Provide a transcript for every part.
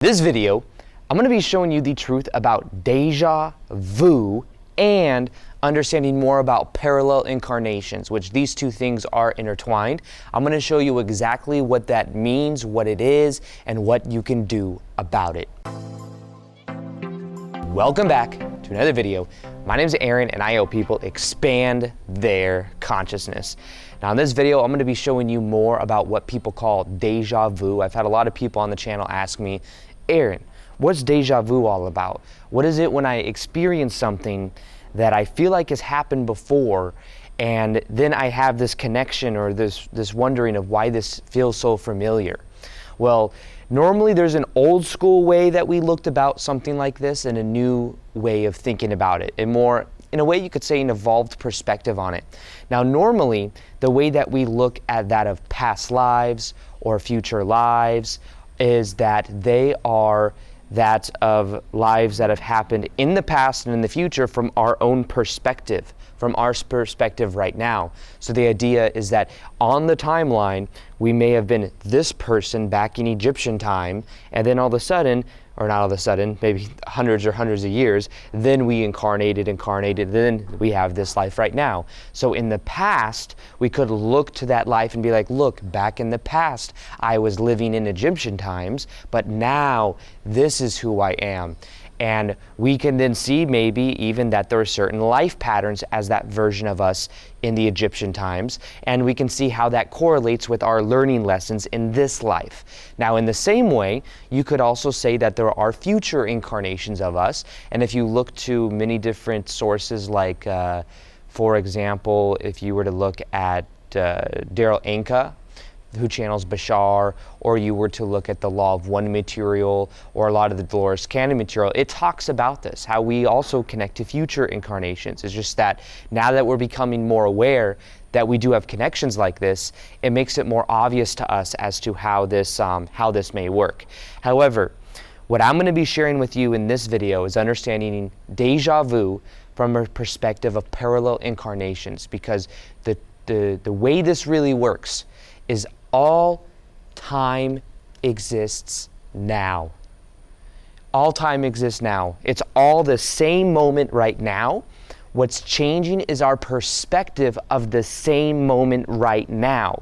This video, I'm going to be showing you the truth about Deja Vu and understanding more about parallel incarnations, which these two things are intertwined. I'm going to show you exactly what that means, what it is, and what you can do about it. Welcome back to another video. My name is Aaron and I help people expand their consciousness. Now in this video, I'm going to be showing you more about what people call Deja Vu. I've had a lot of people on the channel ask me, Aaron, what's Deja Vu all about? What is it when I experience something that I feel like has happened before and then I have this connection or this wondering of why this feels so familiar? Well, normally there's an old school way that we looked about something like this and a new way of thinking about it, and more, in a way you could say, an evolved perspective on it. Now normally the way that we look at that of past lives or future lives is that they are that of lives that have happened in the past and in the future from our own perspective, from our perspective right now. So the idea is that on the timeline, we may have been this person back in Egyptian time, and then all of a sudden, or not all of a sudden, maybe hundreds of years, then we incarnated, then we have this life right now. So in the past, we could look to that life and be like, look, back in the past, I was living in Egyptian times, but now this is who I am. And we can then see maybe even that there are certain life patterns as that version of us in the Egyptian times, and we can see how that correlates with our learning lessons in this life. Now in the same way, you could also say that there are future incarnations of us, and if you look to many different sources like, for example, if you were to look at Daryl Anka, who channels Bashar, or you were to look at the Law of One material, or a lot of the Dolores Cannon material, it talks about this, how we also connect to future incarnations. It's just that now that we're becoming more aware that we do have connections like this, it makes it more obvious to us as to how this may work. However, what I'm going to be sharing with you in this video is understanding Deja Vu from a perspective of parallel incarnations, because the way this really works is all time exists now. All time exists now. It's all the same moment right now. What's changing is our perspective of the same moment right now.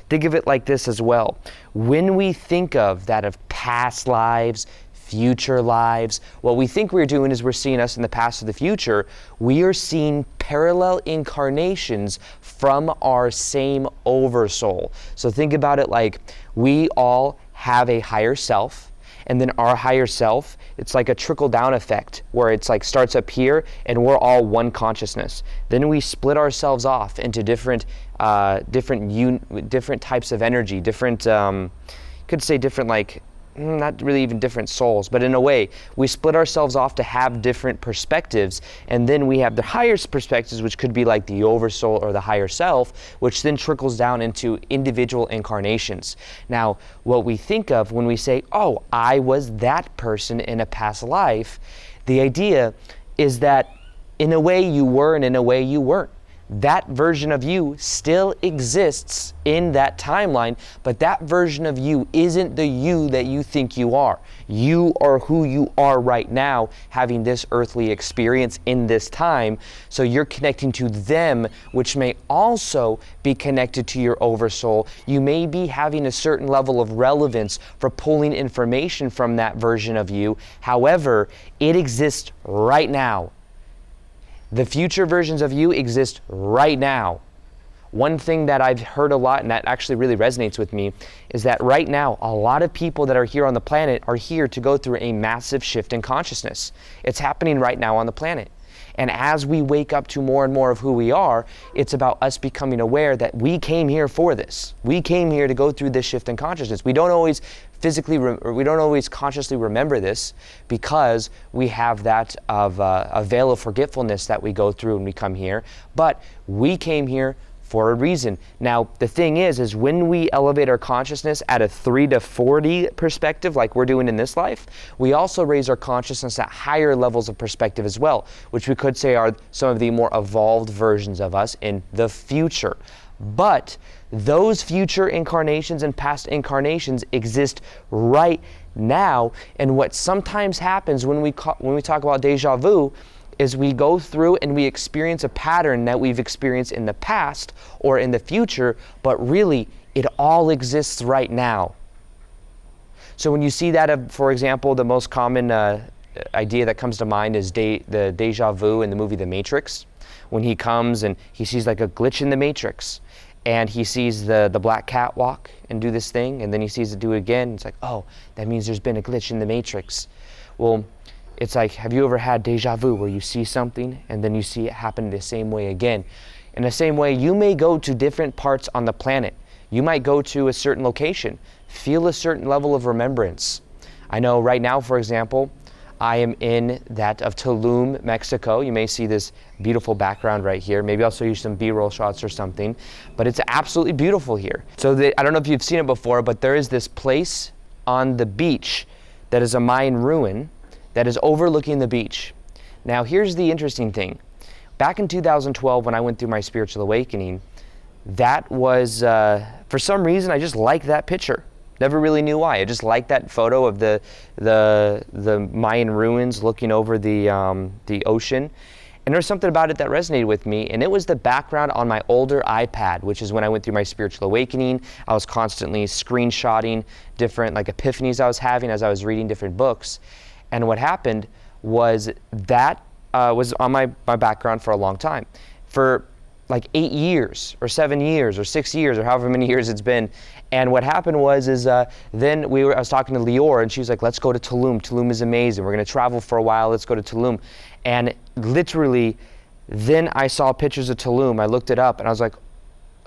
Think of it like this as well. When we think of that of past lives, future lives, what we think we're doing is we're seeing us in the past or the future. We are seeing parallel incarnations from our same oversoul. So think about it like we all have a higher self, and then our higher self, it's like a trickle-down effect where it's like starts up here and we're all one consciousness. Then we split ourselves off into different types of energy, could say different, like, not really even different souls, but in a way, we split ourselves off to have different perspectives, and then we have the higher perspectives, which could be like the oversoul or the higher self, which then trickles down into individual incarnations. Now, what we think of when we say, oh, I was that person in a past life, the idea is that in a way you were and in a way you weren't. That version of you still exists in that timeline, but that version of you isn't the you that you think you are. You are who you are right now, having this earthly experience in this time, so you're connecting to them, which may also be connected to your oversoul. You may be having a certain level of relevance for pulling information from that version of you. However, it exists right now. The future versions of you exist right now. One thing that I've heard a lot, and that actually really resonates with me, is that right now, a lot of people that are here on the planet are here to go through a massive shift in consciousness. It's happening right now on the planet. And as we wake up to more and more of who we are, it's about us becoming aware that we came here for this. We came here to go through this shift in consciousness. We don't always consciously remember this, because we have that of a veil of forgetfulness that we go through when we come here. But we came here for a reason. Now, the thing is when we elevate our consciousness at a 3 to 40 perspective, like we're doing in this life, we also raise our consciousness at higher levels of perspective as well, which we could say are some of the more evolved versions of us in the future. But those future incarnations and past incarnations exist right now. And what sometimes happens when we talk about deja vu is we go through and we experience a pattern that we've experienced in the past or in the future, but really it all exists right now. So when you see that, for example, the most common idea that comes to mind is the deja vu in the movie The Matrix, when he comes and he sees like a glitch in the Matrix, and he sees the black cat walk and do this thing, and then he sees it do it again. It's like, oh, that means there's been a glitch in the Matrix. Well, it's like, have you ever had deja vu where you see something and then you see it happen the same way again? In the same way, you may go to different parts on the planet. You might go to a certain location, feel a certain level of remembrance. I know right now, for example, I am in that of Tulum, Mexico. You may see this beautiful background right here. Maybe I'll show you some B-roll shots or something, but it's absolutely beautiful here. So I don't know if you've seen it before, but there is this place on the beach that is a Mayan ruin that is overlooking the beach. Now, here's the interesting thing. Back in 2012, when I went through my spiritual awakening, that was, for some reason, I just liked that picture. Never really knew why. I just liked that photo of the Mayan ruins looking over the ocean. And there was something about it that resonated with me, and it was the background on my older iPad, which is when I went through my spiritual awakening. I was constantly screenshotting different like epiphanies I was having as I was reading different books. And what happened was that was on my background for a long time. For like 8 years or 7 years or 6 years or however many years it's been. And what happened was then I was talking to Lior, and she was like, let's go to Tulum. Tulum is amazing. We're going to travel for a while. Let's go to Tulum. And literally, then I saw pictures of Tulum. I looked it up and I was like,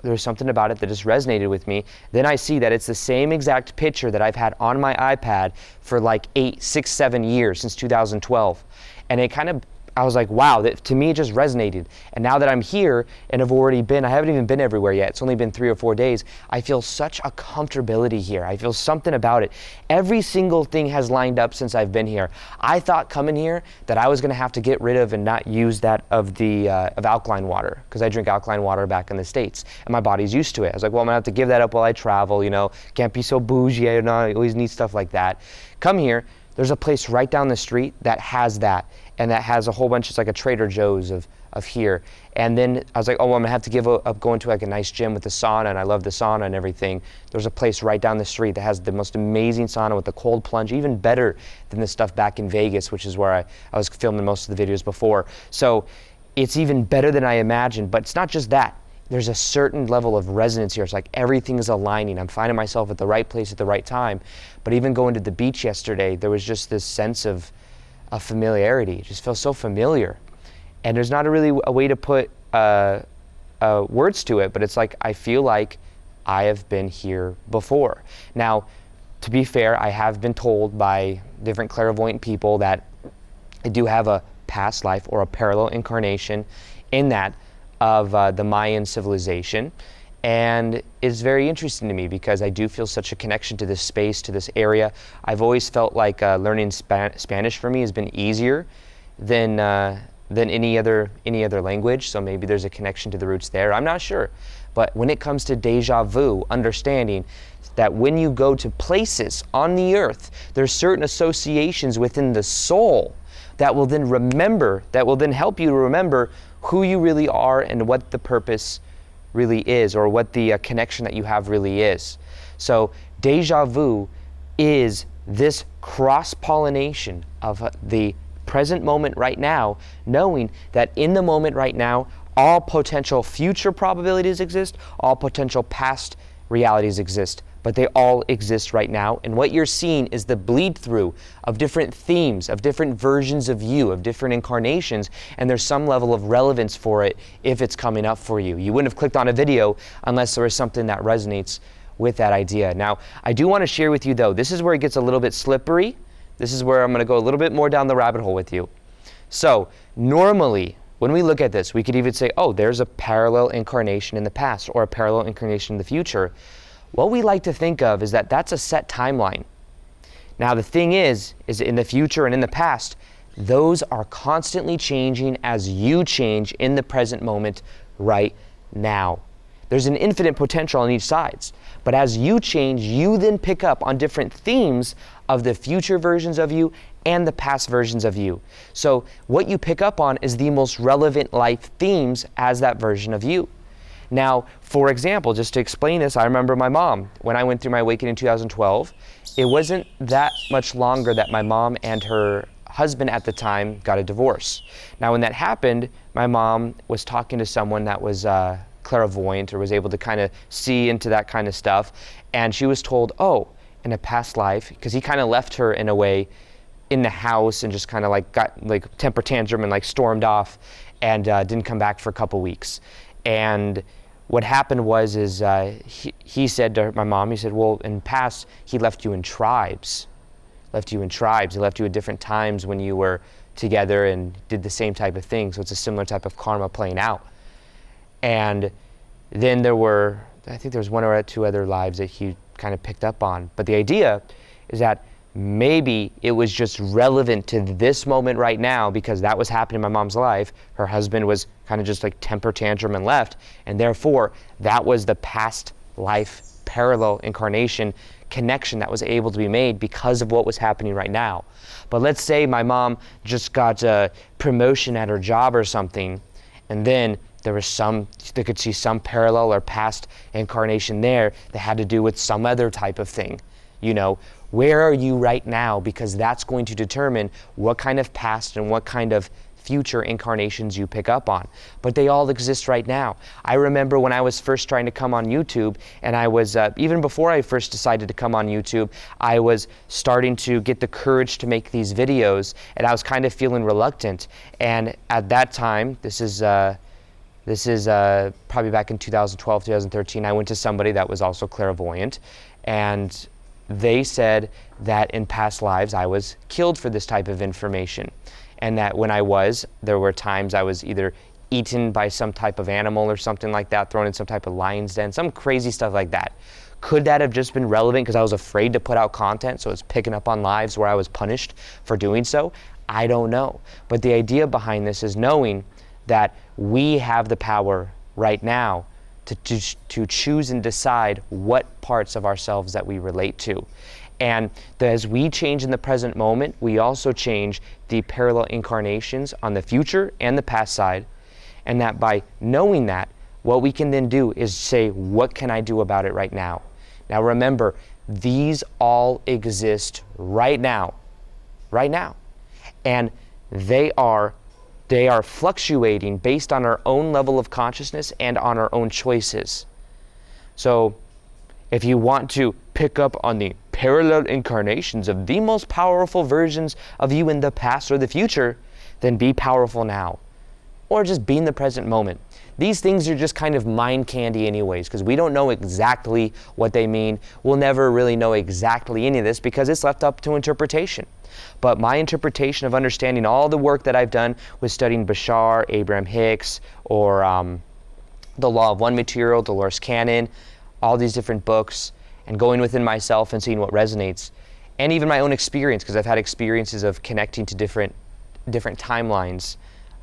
there's something about it that just resonated with me. Then I see that it's the same exact picture that I've had on my iPad for like 8, 6, 7 years since 2012. And it kind of, I was like, wow, to me it just resonated. And now that I'm here and have already been, I haven't even been everywhere yet. It's only been 3 or 4 days. I feel such a comfortability here. I feel something about it. Every single thing has lined up since I've been here. I thought coming here that I was gonna have to get rid of and not use that of alkaline water, because I drink alkaline water back in the States and my body's used to it. I was like, well, I'm gonna have to give that up while I travel, can't be so bougie, I always need stuff like that. Come here, there's a place right down the street that has that, and that has a whole bunch, it's like a Trader Joe's of here. And then I was like, oh, well, I'm gonna have to give up going to like a nice gym with the sauna, and I love the sauna and everything. There's a place right down the street that has the most amazing sauna with the cold plunge, even better than the stuff back in Vegas, which is where I was filming most of the videos before. So it's even better than I imagined, but it's not just that. There's a certain level of resonance here. It's like everything is aligning. I'm finding myself at the right place at the right time. But even going to the beach yesterday, there was just this sense of familiarity. It just feels so familiar. And there's not really a way to put words to it, but it's like I feel like I have been here before. Now, to be fair, I have been told by different clairvoyant people that I do have a past life or a parallel incarnation in that of the Mayan civilization. And it's very interesting to me because I do feel such a connection to this space, to this area. I've always felt like learning Spanish for me has been easier than any other language. So maybe there's a connection to the roots there. I'm not sure. But when it comes to deja vu, understanding that when you go to places on the earth, there's certain associations within the soul that will then help you to remember who you really are and what the purpose really is, or what the connection that you have really is. So deja vu is this cross-pollination of the present moment right now, knowing that in the moment right now, all potential future probabilities exist, all potential past realities exist, but they all exist right now. And what you're seeing is the bleed through of different themes, of different versions of you, of different incarnations, and there's some level of relevance for it if it's coming up for you. You wouldn't have clicked on a video unless there was something that resonates with that idea. Now, I do want to share with you though, this is where it gets a little bit slippery. This is where I'm going to go a little bit more down the rabbit hole with you. So normally, when we look at this, we could even say, oh, there's a parallel incarnation in the past or a parallel incarnation in the future. What we like to think of is that that's a set timeline. Now the thing is in the future and in the past, those are constantly changing as you change in the present moment right now. There's an infinite potential on each side. But as you change, you then pick up on different themes of the future versions of you and the past versions of you. So what you pick up on is the most relevant life themes as that version of you. Now, for example, just to explain this, I remember my mom, when I went through my awakening in 2012, it wasn't that much longer that my mom and her husband at the time got a divorce. Now, when that happened, my mom was talking to someone that was clairvoyant, or was able to kind of see into that kind of stuff, and she was told, oh, in a past life, because he kind of left her in a way in the house and just kind of like got like temper tantrum and like stormed off and didn't come back for a couple weeks. And what happened was he said to my mom, he said, well, in the past, he left you in tribes. He left you at different times when you were together and did the same type of thing. So it's a similar type of karma playing out. And then I think there was one or two other lives that he kind of picked up on. But the idea is that maybe it was just relevant to this moment right now because that was happening in my mom's life. Her husband was kind of just like temper tantrum and left, and therefore that was the past life parallel incarnation connection that was able to be made because of what was happening right now. But let's say my mom just got a promotion at her job or something, and then they could see some parallel or past incarnation there that had to do with some other type of thing. Where are you right now? Because that's going to determine what kind of past and what kind of future incarnations you pick up on. But they all exist right now. I remember when I was first trying to come on YouTube, and I was, even before I first decided to come on YouTube, I was starting to get the courage to make these videos, and I was kind of feeling reluctant. And at that time, this is probably back in 2012, 2013, I went to somebody that was also clairvoyant, and they said that in past lives I was killed for this type of information, and that when there were times I was either eaten by some type of animal or something like that, thrown in some type of lion's den, some crazy stuff like that. Could that have just been relevant because I was afraid to put out content, so it's picking up on lives where I was punished for doing so? I don't know. But the idea behind this is knowing that we have the power right now to choose and decide what parts of ourselves that we relate to. And as we change in the present moment, we also change the parallel incarnations on the future and the past side. And that by knowing that, what we can then do is say, what can I do about it right now? Now remember, these all exist right now. And they are fluctuating based on our own level of consciousness and on our own choices. So if you want to pick up on the parallel incarnations of the most powerful versions of you in the past or the future, then be powerful now. Or just be in the present moment. These things are just kind of mind candy anyways, because we don't know exactly what they mean. We'll never really know exactly any of this because it's left up to interpretation. But my interpretation of understanding all the work that I've done with studying Bashar, Abraham Hicks, or the Law of One material, Dolores Cannon, all these different books, and going within myself and seeing what resonates, and even my own experience, because I've had experiences of connecting to different timelines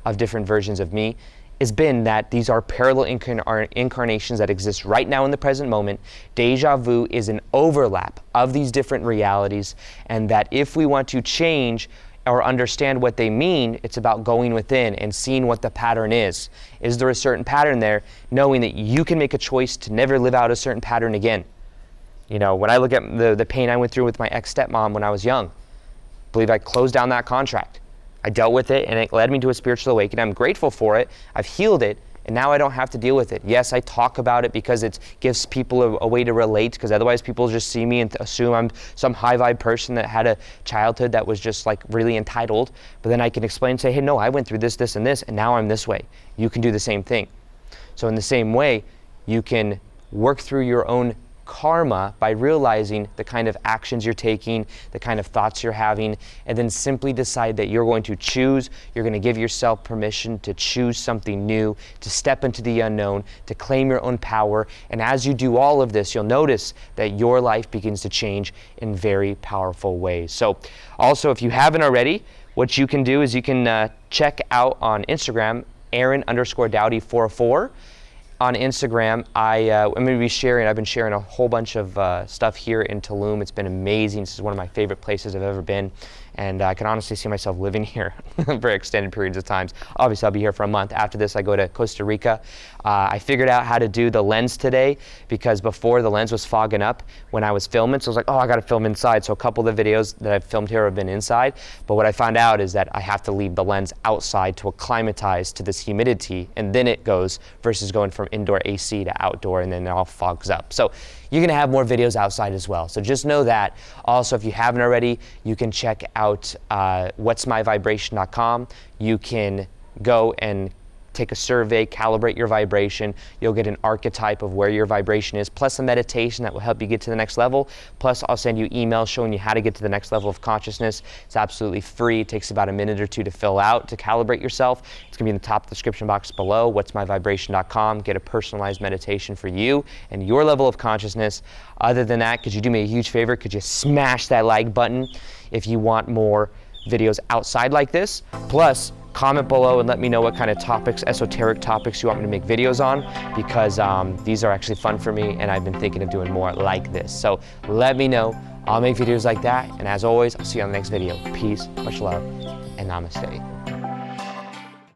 of different versions of me, has been that these are parallel incarnations that exist right now in the present moment. Deja vu is an overlap of these different realities, and that if we want to change or understand what they mean, it's about going within and seeing what the pattern is. Is there a certain pattern there? Knowing that you can make a choice to never live out a certain pattern again. When I look at the pain I went through with my ex-stepmom when I was young, I believe I closed down that contract. I dealt with it, and it led me to a spiritual awakening. I'm grateful for it. I've healed it, and now I don't have to deal with it. Yes, I talk about it because it gives people a way to relate, because otherwise people just see me and assume I'm some high vibe person that had a childhood that was just like really entitled. But then I can explain and say, hey, no, I went through this, this, and this, and now I'm this way. You can do the same thing. So in the same way, you can work through your own karma by realizing the kind of actions you're taking, the kind of thoughts you're having, and then simply decide that you're going to choose, you're going to give yourself permission to choose something new, to step into the unknown, to claim your own power. And as you do all of this, you'll notice that your life begins to change in very powerful ways. So also, if you haven't already, what you can do is you can check out on Instagram, Aaron_Doughty44. on Instagram, I'm going to be sharing, I've been sharing a whole bunch of stuff here in Tulum. It's been amazing. This is one of my favorite places I've ever been. And I can honestly see myself living here for extended periods of times. Obviously, I'll be here for a month. After this, I go to Costa Rica. I figured out how to do the lens today because before the lens was fogging up when I was filming. So I was like, oh, I got to film inside. So a couple of the videos that I've filmed here have been inside. But what I found out is that I have to leave the lens outside to acclimatize to this humidity. And then it goes versus going from indoor AC to outdoor, and then it all fogs up. So you're going to have more videos outside as well. So just know that. Also, if you haven't already, you can check out whatsmyvibration.com. You can go and take a survey, calibrate your vibration. You'll get an archetype of where your vibration is, plus a meditation that will help you get to the next level. Plus, I'll send you emails showing you how to get to the next level of consciousness. It's absolutely free. It takes about a minute or two to fill out to calibrate yourself. It's going to be in the top description box below, whatsmyvibration.com. Get a personalized meditation for you and your level of consciousness. Other than that, could you do me a huge favor? Could you smash that like button if you want more videos outside like this? Plus, comment below and let me know what kind of topics, esoteric topics you want me to make videos on, because these are actually fun for me and I've been thinking of doing more like this. So let me know. I'll make videos like that. And as always, I'll see you on the next video. Peace, much love, and namaste.